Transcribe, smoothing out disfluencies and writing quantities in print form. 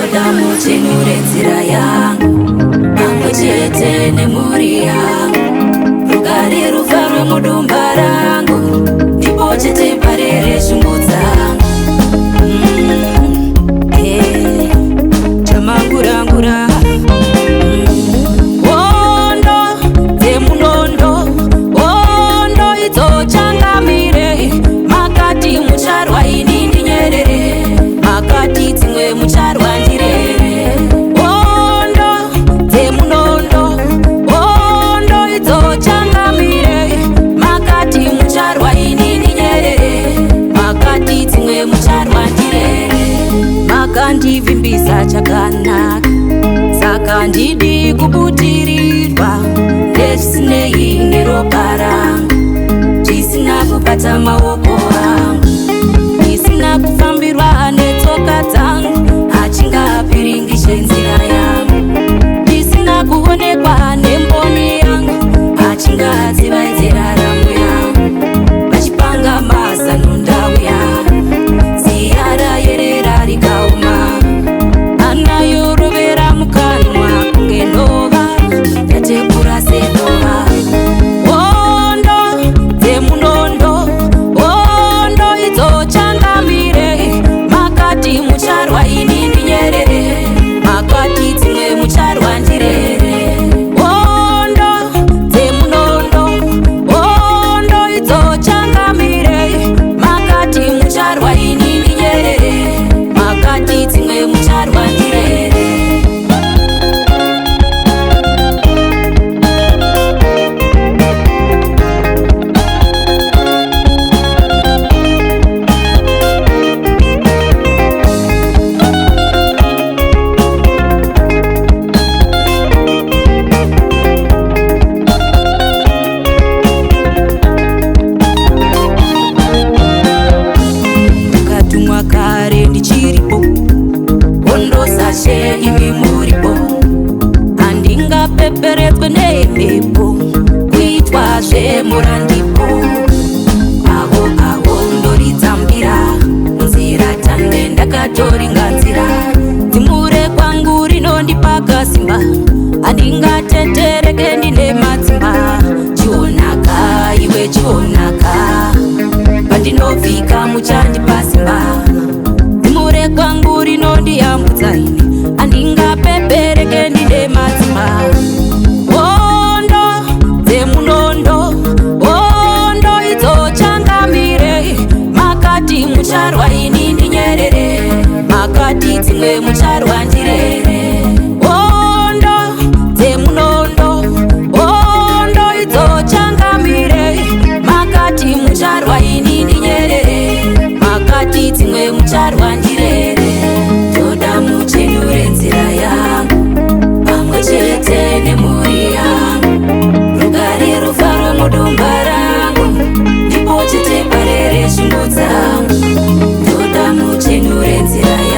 ndoda muchenure nzira yangu, pamwe chete nemhuri yangu. Rugare rufaro mudumba rangu, ndipo chete parere shungu dzangu. Chamangurangura wondo dzemunondo, wondo idzo changamire. Makati mucharwa ini ndinyerere, makati dzimwe mucharwa ndirere. Wondo dzemunondo, wondo idzo changamire. Makati mucharwa ini ndinyerere, makati dzimwe mucharwa ndirere. Makandivimbisa chakanaka, saka ndidi kubutirirwa ndezvisinei neropa rangu, zvisina kubata maoko angu, zvisina kufambirwa netsoka dzangu. Hachingapiringishe nzira yangu, zvisina kuonekwa nemboni yangu. Hachingadzivaidze raramo yangu, vachipanga mazano ndau yangu. Ziya rayerera rikaoma, anayo rovera mukanwa kunge ndova, yatekura sedova. Wondo dzemunondo, wondo idzo changamire. Makati mucharwa ini ndinyerere, makati dzimwe mucharwa ndirere. Wondo dzemunondo, wondo idzo changamire. Makati mucharwa ini ndinyerere, makati dzimwe mucharwa ndirere. Ndakatumwa kare ndichiripo, wondosashe imi muripo. Handingapeperedzwe nemhepo, kuitwazve murandipo. Avo ndoridzambira nzira tande, ndakatoringa nzira. Dzimure kwangu rinondipaka simba, handingatetereke ndine madzimba. Chionaka iwe chionaka, pandinovhika muchandipa simba. Dzimure kwangu rinondiyambudza ine, handingapepereke ndine madzimba. Wondo dzemunondo, wondo idzo changamire. Makati mucharwa ini ndinyerere, makati dzimwe mucharwa ndirere. Wondo dzemunondo, wondo idzo changamire. Makati mucharwa ini ndinyerere, makati dzimwe mucharwa ndirere. Ndoda muchenure nzira yangu, pamwe chete nemhuri yangu. Rugare rufaro mudumba rangu, ndipo chete parere shungu dzangu. Ndoda muchenure nzira yangu.